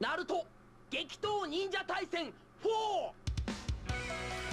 Naruto 激闘忍者大戦 4!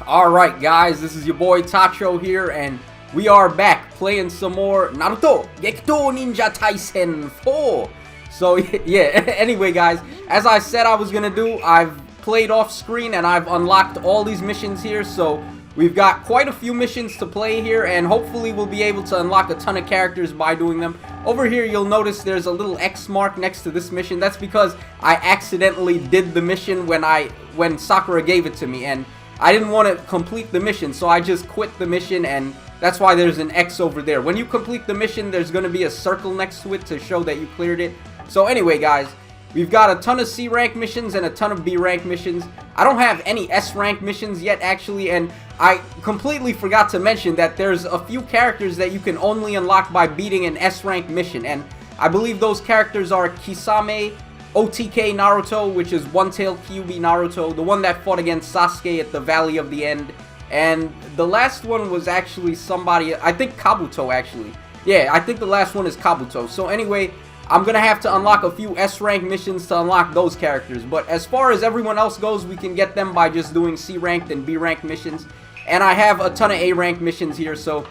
Alright guys, this is your boy Tacho here, and we are back playing some more Naruto Gekitou Ninja Taisen 4. So yeah, anyway guys, as I said I was gonna do, I've played off screen and I've unlocked all these missions here, so we've got quite a few missions to play here, and hopefully we'll be able to unlock a ton of characters by doing them. Over here you'll notice there's a little X mark next to this mission. That's because I accidentally did the mission when Sakura gave it to me, and I didn't want to complete the mission, so I just quit the mission, and that's why there's an X over there. When you complete the mission, there's going to be a circle next to it to show that you cleared it. So anyway guys, we've got a ton of C rank missions and a ton of B rank missions. I don't have any S rank missions yet actually, and I completely forgot to mention that there's a few characters that you can only unlock by beating an S rank mission, and I believe those characters are Kisame, OTK Naruto, which is One-Tailed Kyuubi Naruto, the one that fought against Sasuke at the Valley of the End, and the last one was actually somebody, I think Kabuto actually. Yeah, I think the last one is Kabuto. So anyway, I'm gonna have to unlock a few S rank missions to unlock those characters, but as far as everyone else goes, we can get them by just doing C ranked and B ranked missions, and I have a ton of A ranked missions here. So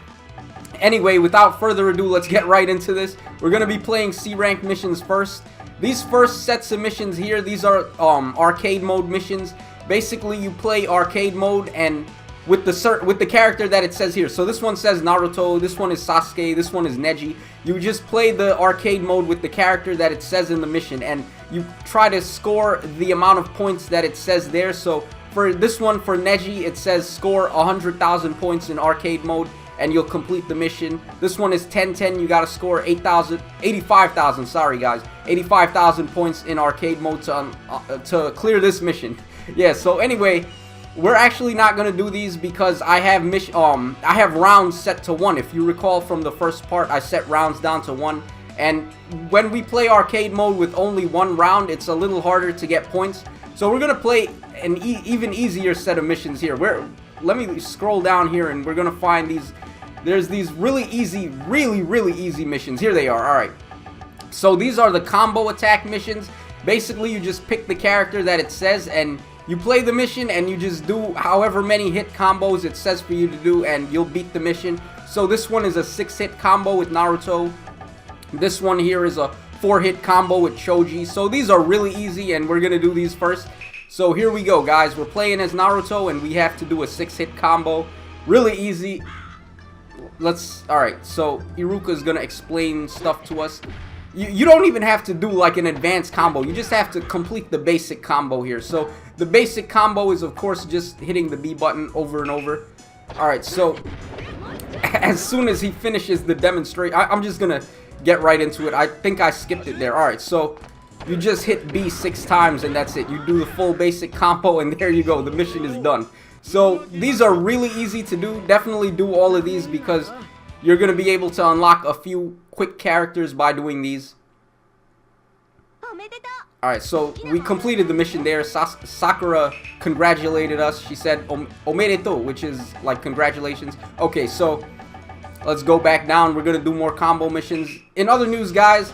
anyway, without further ado, let's get right into this. We're gonna be playing C ranked missions first. These first sets of missions here, these are arcade mode missions. Basically, you play arcade mode and with the character that it says here. So this one says Naruto, this one is Sasuke, this one is Neji. You just play the arcade mode with the character that it says in the mission, and you try to score the amount of points that it says there. So for this one, for Neji, it says score 100,000 points in arcade mode and you'll complete the mission. This one is 10-10, you gotta score 85,000, sorry guys, 85,000 points in arcade mode to clear this mission. Yeah, so anyway, we're actually not gonna do these because I have rounds set to 1. If you recall from the first part, I set rounds down to 1, and when we play arcade mode with only 1 round, it's a little harder to get points. So we're gonna play an even easier set of missions here. Let me scroll down here and we're gonna find these. There's these really easy, really easy missions. Here they are. Alright, so these are the combo attack missions. Basically, you just pick the character that it says and you play the mission, and you just do however many hit combos it says for you to do, and you'll beat the mission. So this one is a 6-hit combo with Naruto. This one here is a 4-hit combo with Choji. So these are really easy, and we're gonna do these first. So here we go guys, we're playing as Naruto and we have to do a 6-hit combo. Really easy. Alright, so Iruka's gonna explain stuff to us. You don't even have to do like an advanced combo, you just have to complete the basic combo here. So the basic combo is of course just hitting the B button over and over. Alright, so as soon as he finishes the demonstration, I'm just gonna get right into it. I think I skipped it there. Alright, so you just hit B 6 times and that's it. You do the full basic combo and there you go, the mission is done. So these are really easy to do. Definitely do all of these because you're going to be able to unlock a few quick characters by doing these. Alright, so we completed the mission there. Sakura congratulated us. She said omedetou, which is like congratulations. Okay, so let's go back down. We're going to do more combo missions. In other news guys,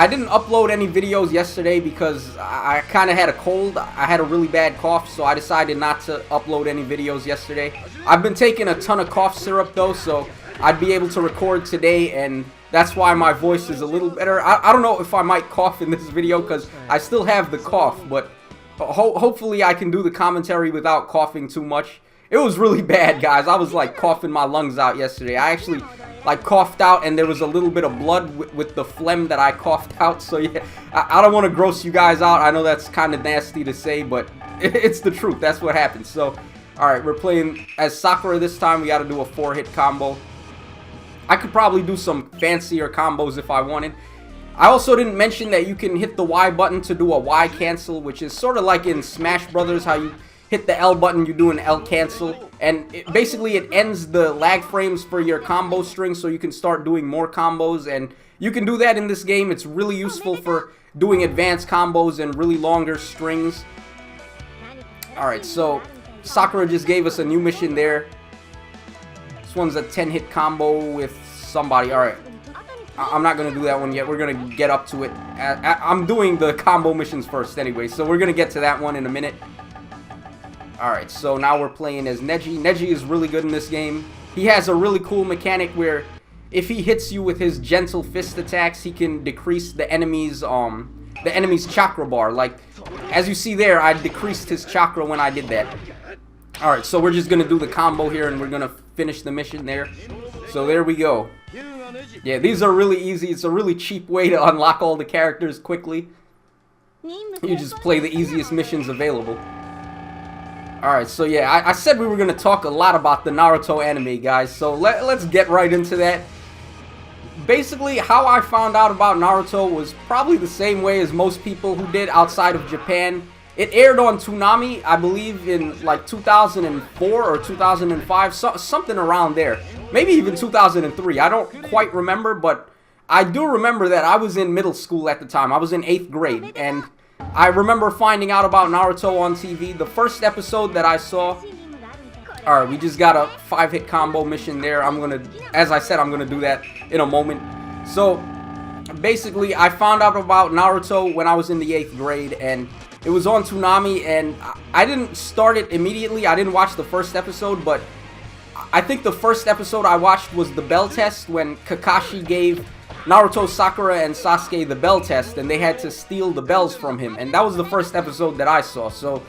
I didn't upload any videos yesterday because I kind of had a cold. I had a really bad cough, so I decided not to upload any videos yesterday. I've been taking a ton of cough syrup though, so I'd be able to record today, and that's why my voice is a little better. I don't know if I might cough in this video because I still have the cough, but hopefully I can do the commentary without coughing too much. It was really bad guys. I was like coughing my lungs out yesterday. I actually like coughed out and there was a little bit of blood with the phlegm that I coughed out. So yeah, I don't want to gross you guys out. I know that's kind of nasty to say, but it's the truth. That's what happens. So alright, we're playing as Sakura this time. We got to do a 4-hit combo. I could probably do some fancier combos if I wanted. I also didn't mention that you can hit the Y button to do a Y cancel, which is sort of like in Smash Brothers, how you hit the L button, you do an L cancel, and basically it ends the lag frames for your combo string so you can start doing more combos, and you can do that in this game. It's really useful for doing advanced combos and really longer strings. Alright, so Sakura just gave us a new mission there. This one's a 10-hit combo with somebody. Alright, I'm not gonna do that one yet. We're gonna get up to it. I'm doing the combo missions first anyway, so we're gonna get to that one in a minute. Alright, so now we're playing as Neji. Neji is really good in this game. He has a really cool mechanic where if he hits you with his gentle fist attacks, he can decrease the enemy's chakra bar. Like, as you see there, I decreased his chakra when I did that. Alright, so we're just gonna do the combo here and we're gonna finish the mission there. So there we go. Yeah, these are really easy. It's a really cheap way to unlock all the characters quickly. You just play the easiest missions available. Alright, so yeah, I said we were going to talk a lot about the Naruto anime, guys, so let's get right into that. Basically, how I found out about Naruto was probably the same way as most people who did outside of Japan. It aired on Toonami, I believe, in like 2004 or 2005, something around there. Maybe even 2003, I don't quite remember, but I do remember that I was in middle school at the time. I was in 8th grade, and I remember finding out about Naruto on TV. The first episode that I saw... Alright, we just got a 5-hit combo mission there. As I said, I'm gonna do that in a moment. So, basically, I found out about Naruto when I was in the 8th grade, and it was on Toonami, and I didn't start it immediately. I didn't watch the first episode, but I think the first episode I watched was the bell test, when Kakashi gave Naruto, Sakura, and Sasuke the bell test, and they had to steal the bells from him, and that was the first episode that I saw. So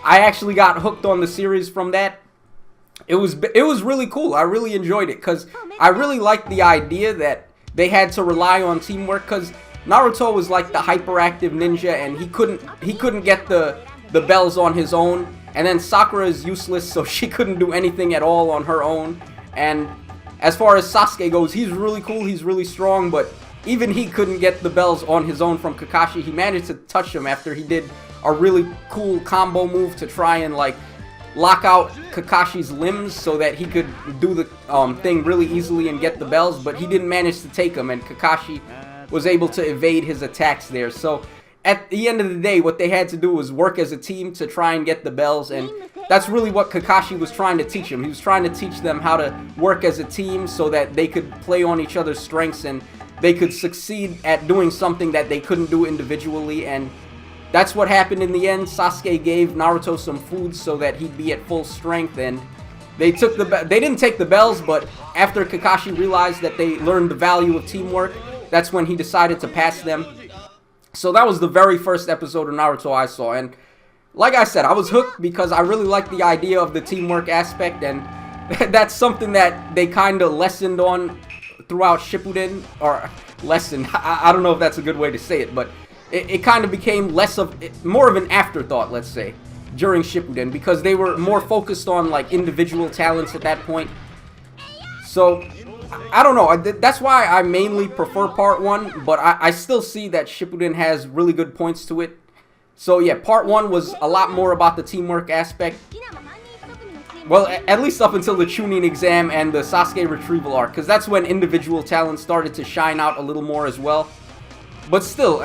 I actually got hooked on the series from that. It was really cool. I really enjoyed it because I really liked the idea that they had to rely on teamwork, because Naruto was like the hyperactive ninja, and he couldn't get the bells on his own, and then Sakura is useless, so she couldn't do anything at all on her own. And as far as Sasuke goes, he's really cool, he's really strong, but even he couldn't get the bells on his own from Kakashi. He managed to touch him after he did a really cool combo move to try and like lock out Kakashi's limbs so that he could do the thing really easily and get the bells, but he didn't manage to take them, and Kakashi was able to evade his attacks there. So at the end of the day, what they had to do was work as a team to try and get the bells, and that's really what Kakashi was trying to teach him. He was trying to teach them how to work as a team so that they could play on each other's strengths and they could succeed at doing something that they couldn't do individually, and that's what happened in the end. Sasuke gave Naruto some food so that he'd be at full strength, and they didn't take the bells, but after Kakashi realized that they learned the value of teamwork, that's when he decided to pass them. So that was the very first episode of Naruto I saw, and like I said, I was hooked because I really liked the idea of the teamwork aspect, and that's something that they kind of lessened on throughout Shippuden, or lessened, I don't know if that's a good way to say it, but it kind of became more of an afterthought, let's say, during Shippuden, because they were more focused on like individual talents at that point. So I don't know, that's why I mainly prefer Part 1, but I still see that Shippuden has really good points to it. So yeah, Part 1 was a lot more about the teamwork aspect. Well, at least up until the Chunin exam and the Sasuke retrieval arc, because that's when individual talent started to shine out a little more as well. But still,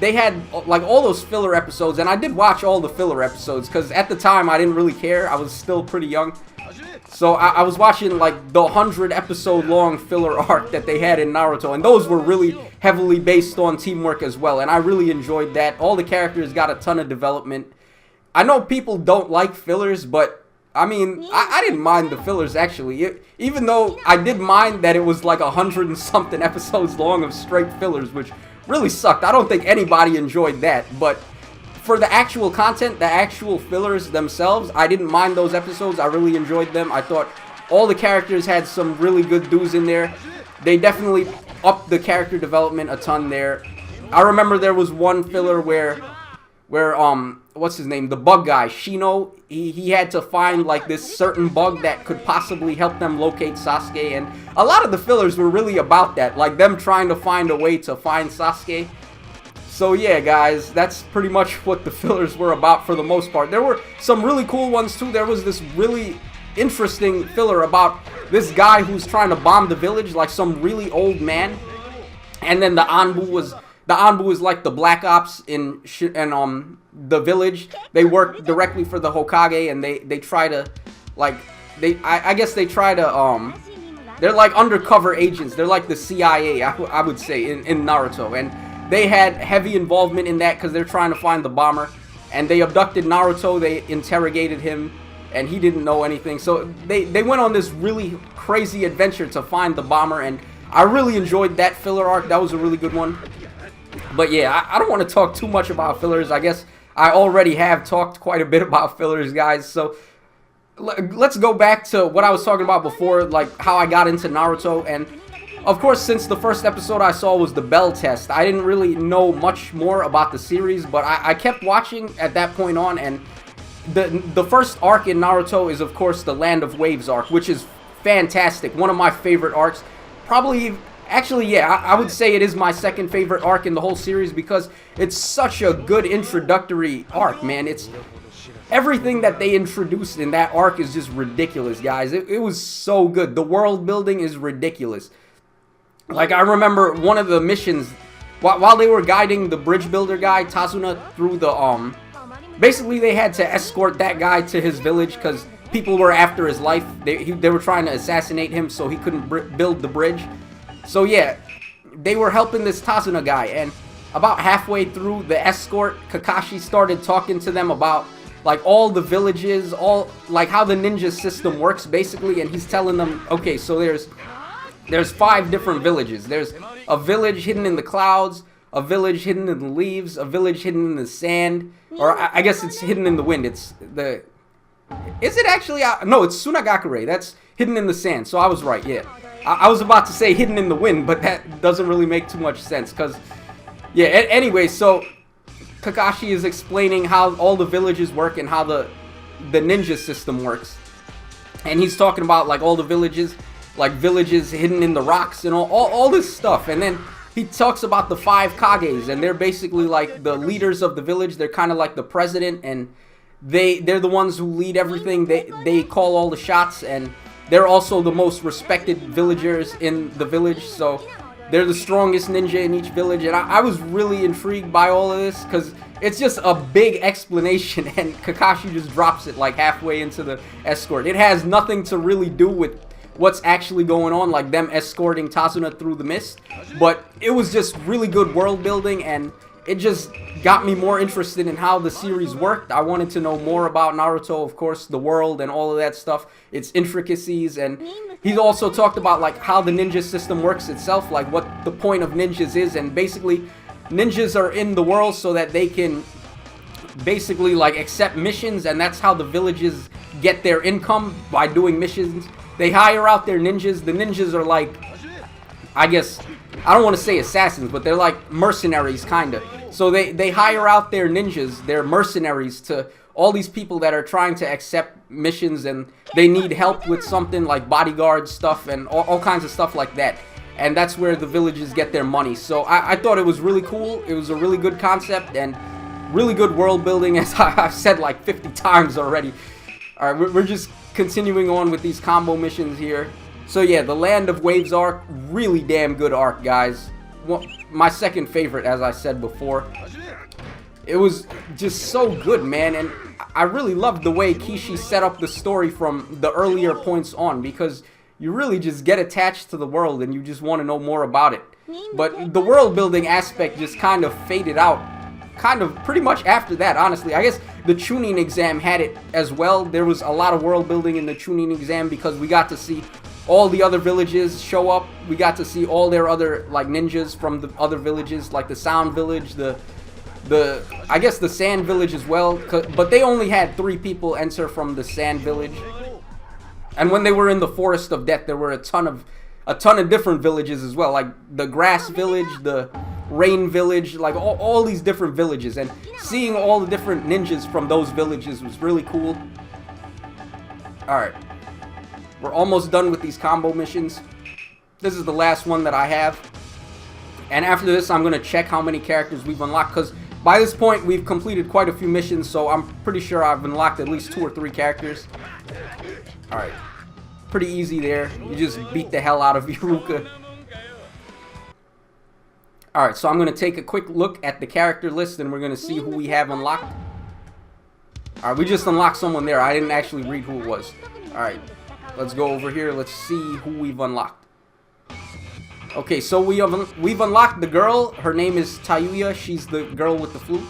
they had like all those filler episodes, and I did watch all the filler episodes, because at the time I didn't really care. I was still pretty young. So I was watching like the 100-episode long filler arc that they had in Naruto, and those were really heavily based on teamwork as well, and I really enjoyed that. All the characters got a ton of development. I know people don't like fillers, but I mean, I didn't mind the fillers actually. Even though I did mind that it was like 100 and something episodes long of straight fillers, which really sucked. I don't think anybody enjoyed that, but for the actual content, the actual fillers themselves, I didn't mind those episodes. I really enjoyed them. I thought all the characters had some really good dudes in there. They definitely upped the character development a ton there. I remember there was one filler where what's his name? The bug guy, Shino, he had to find like this certain bug that could possibly help them locate Sasuke, and a lot of the fillers were really about that, like them trying to find a way to find Sasuke. So yeah, guys, that's pretty much what the fillers were about for the most part. There were some really cool ones too. There was this really interesting filler about this guy who's trying to bomb the village, like some really old man, and then the Anbu is like the Black Ops in the village. They work directly for the Hokage, and they try to, like, I guess they try to They're like undercover agents. They're like the CIA, I would say, in Naruto. And they had heavy involvement in that because they're trying to find the bomber. And they abducted Naruto. They interrogated him. And he didn't know anything. So they went on this really crazy adventure to find the bomber. And I really enjoyed that filler arc. That was a really good one. But yeah, I don't want to talk too much about fillers. I guess I already have talked quite a bit about fillers, guys. So let's go back to what I was talking about before, like how I got into Naruto. And of course, since the first episode I saw was the Bell Test, I didn't really know much more about the series, but I kept watching at that point on. And the first arc in Naruto is, of course, the Land of Waves arc, which is fantastic. One of my favorite arcs. Probably, actually, yeah, I would say it is my second favorite arc in the whole series because it's such a good introductory arc, man. It's everything that they introduced in that arc is just ridiculous, guys. It was so good. The world building is ridiculous. Like, I remember one of the missions, while they were guiding the bridge builder guy, Tazuna, through the, basically they had to escort that guy to his village because people were after his life. They were trying to assassinate him so he couldn't build the bridge. So yeah, they were helping this Tazuna guy, and about halfway through the escort, Kakashi started talking to them about like all the villages, like how the ninja system works basically, and he's telling them, okay, so there's 5 different villages. There's a village hidden in the clouds, a village hidden in the leaves, a village hidden in the sand, or I guess it's hidden in the wind. It's the... Is it actually... No, it's Sunagakure. That's hidden in the sand. So I was right, yeah. I was about to say hidden in the wind, but that doesn't really make too much sense. Because, yeah, anyway, so Kakashi is explaining how all the villages work and how the ninja system works. And he's talking about, like, all the villages, like villages hidden in the rocks and all this stuff. And then he talks about the 5 Kages, and they're basically, like, the leaders of the village. They're kind of like the president, and they're the ones who lead everything. They call all the shots, and they're also the most respected villagers in the village. So they're the strongest ninja in each village. And I was really intrigued by all of this because it's just a big explanation, and Kakashi just drops it like halfway into the escort. It has nothing to really do with what's actually going on, like them escorting Tazuna through the mist. But it was just really good world building, and it just got me more interested in how the series worked. I wanted to know more about Naruto, of course, the world and all of that stuff, its intricacies. And he also talked about like how the ninja system works itself, like what the point of ninjas is. And basically, ninjas are in the world so that they can basically like accept missions, and that's how the villages get their income, by doing missions. They hire out their ninjas. The ninjas are like, I guess, I don't want to say assassins, but they're like mercenaries, kind of. So they hire out their ninjas, their mercenaries, to all these people that are trying to accept missions, and they need help with something like bodyguard stuff and all kinds of stuff like that. And that's where the villages get their money. So I thought it was really cool. It was a really good concept and really good world building, as I've said like 50 times already. Alright, we're just continuing on with these combo missions here. So yeah, the Land of Waves arc, really damn good arc, guys. My second favorite, as I said before. It was just so good, man, and I really loved the way Kishi set up the story from the earlier points on, because you really just get attached to the world and you just want to know more about it. But the world building aspect just kind of faded out, kind of pretty much after that, honestly. I guess the Chunin exam had it as well. There was a lot of world building in the Chunin exam because we got to see all the other villages show up. We got to see all their other like ninjas from the other villages, like the Sound Village, I guess the Sand Village as well, but they only had 3 people enter from the Sand Village. And when they were in the Forest of Death, there were a ton of different villages as well, like the Grass Village, the Rain Village, like all these different villages, and seeing all the different ninjas from those villages was really cool. Alright, we're almost done with these combo missions. This is the last one that I have, and after this I'm going to check how many characters we've unlocked, because by this point we've completed quite a few missions, so I'm pretty sure I've unlocked at least 2 or 3 characters. Alright, pretty easy there. You just beat the hell out of Iruka. Alright, so I'm going to take a quick look at the character list and we're going to see who we have unlocked. Alright, we just unlocked someone there. I didn't actually read who it was. Alright, let's go over here. Let's see who we've unlocked. Okay, so we've unlocked the girl. Her name is Tayuya. She's the girl with the flute.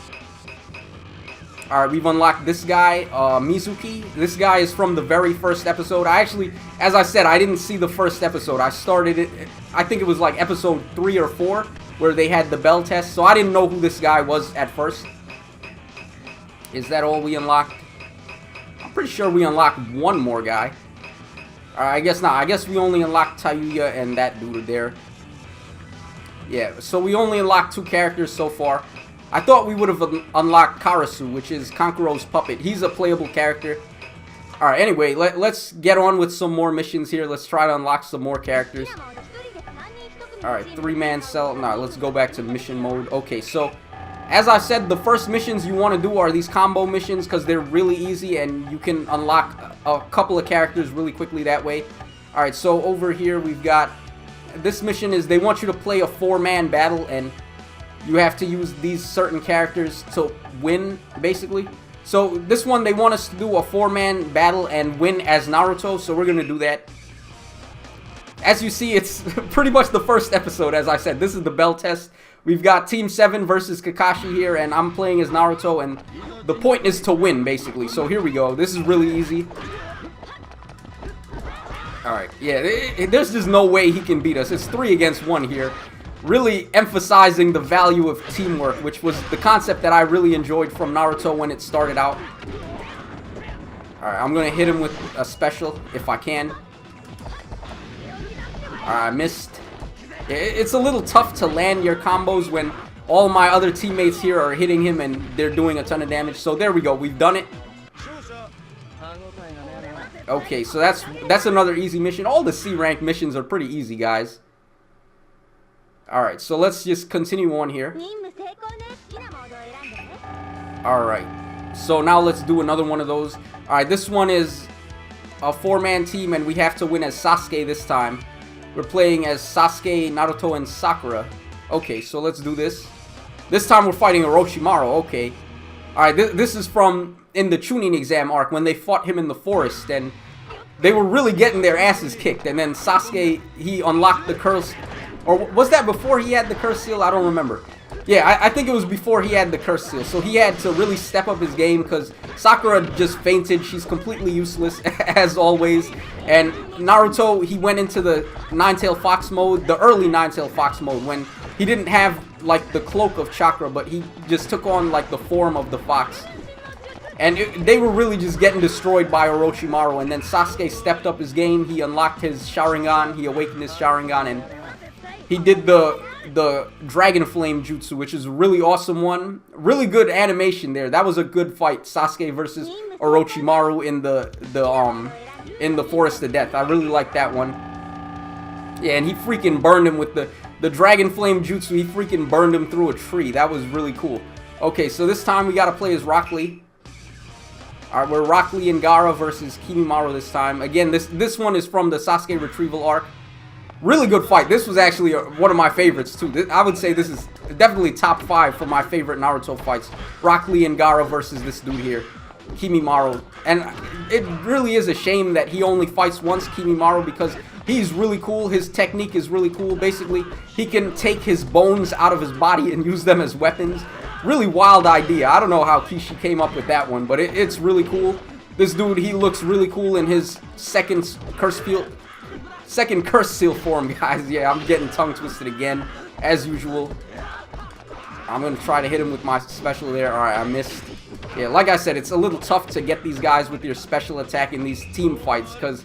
Alright, we've unlocked this guy, Mizuki. This guy is from the very first episode. I actually, as I said, I didn't see the first episode. I started it, I think it was like episode 3 or 4, where they had the bell test. So I didn't know who this guy was at first. Is that all we unlocked? I'm pretty sure we unlocked one more guy. Alright, I guess not. I guess we only unlocked Tayuya and that dude there. Yeah, so we only unlocked 2 characters so far. I thought we would have unlocked Karasu, which is Kankuro's puppet. He's a playable character. Alright, anyway, let's get on with some more missions here. Let's try to unlock some more characters. Alright, 3-man cell. Nah, let's go back to mission mode. Okay, so, as I said, the first missions you want to do are these combo missions because they're really easy and you can unlock a couple of characters really quickly that way. Alright, so over here we've got... This mission is they want you to play a 4-man battle and... You have to use these certain characters to win, basically. So, this one, they want us to do a 4-man battle and win as Naruto, so we're gonna do that. As you see, it's pretty much the first episode, as I said. This is the bell test. We've got Team 7 versus Kakashi here, and I'm playing as Naruto, and the point is to win, basically. So, here we go. This is really easy. Alright, yeah, there's just no way he can beat us. It's 3 against 1 here. Really emphasizing the value of teamwork, which was the concept that I really enjoyed from Naruto when it started out. Alright, I'm going to hit him with a special if I can. Alright, I missed. It's a little tough to land your combos when all my other teammates here are hitting him and they're doing a ton of damage. So there we go, we've done it. Okay, so that's another easy mission. All the C-rank missions are pretty easy, guys. Alright, so let's just continue on here. Alright, so now let's do another one of those. Alright, this one is a 4-man team and we have to win as Sasuke this time. We're playing as Sasuke, Naruto, and Sakura. Okay, so let's do this. This time we're fighting Orochimaru, okay. Alright, this is from in the Chunin exam arc when they fought him in the forest and they were really getting their asses kicked. And then Sasuke, he unlocked the curse. Or was that before he had the curse seal? I don't remember. Yeah, I think it was before he had the curse seal. So he had to really step up his game because Sakura just fainted. She's completely useless, as always. And Naruto, he went into the Nine-Tailed Fox mode, the early Nine-Tailed Fox mode, when he didn't have, like, the cloak of chakra, but he just took on, like, the form of the fox. And they were really just getting destroyed by Orochimaru. And then Sasuke stepped up his game. He unlocked his Sharingan. He awakened his Sharingan and... He did the Dragon Flame Jutsu, which is a really awesome one. Really good animation there. That was a good fight. Sasuke versus Orochimaru in the Forest of Death. I really like that one. Yeah, and he freaking burned him with the Dragon Flame Jutsu. He freaking burned him through a tree. That was really cool. Okay, so this time we gotta play as Rock Lee. Alright, we're Rock Lee and Gaara versus Kimimaro this time. Again, this one is from the Sasuke Retrieval arc. Really good fight. This was actually one of my favorites too. I would say this is definitely top 5 for my favorite Naruto fights. Rock Lee and Gaara versus this dude here, Kimimaro. And it really is a shame that he only fights once, Kimimaro, because he's really cool. His technique is really cool. Basically, he can take his bones out of his body and use them as weapons. Really wild idea. I don't know how Kishi came up with that one, but it's really cool. This dude, he looks really cool in his second curse seal form, guys. Yeah, I'm getting tongue twisted again, as usual. I'm going to try to hit him with my special there. Alright, I missed. Yeah, like I said, it's a little tough to get these guys with your special attack in these team fights, because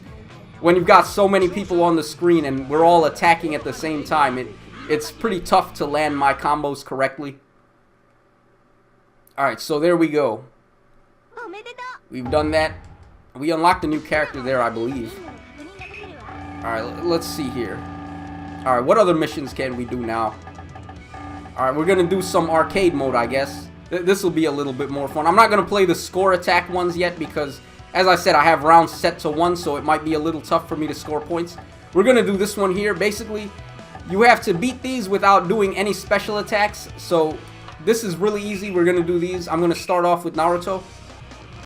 when you've got so many people on the screen and we're all attacking at the same time, it's pretty tough to land my combos correctly. Alright, so there we go. We've done that. We unlocked a new character there, I believe. Alright, let's see here. Alright, what other missions can we do now? Alright, we're going to do some arcade mode, I guess. This will be a little bit more fun. I'm not going to play the score attack ones yet because, as I said, I have rounds set to 1, so it might be a little tough for me to score points. We're going to do this one here. Basically, you have to beat these without doing any special attacks. So, this is really easy. We're going to do these. I'm going to start off with Naruto.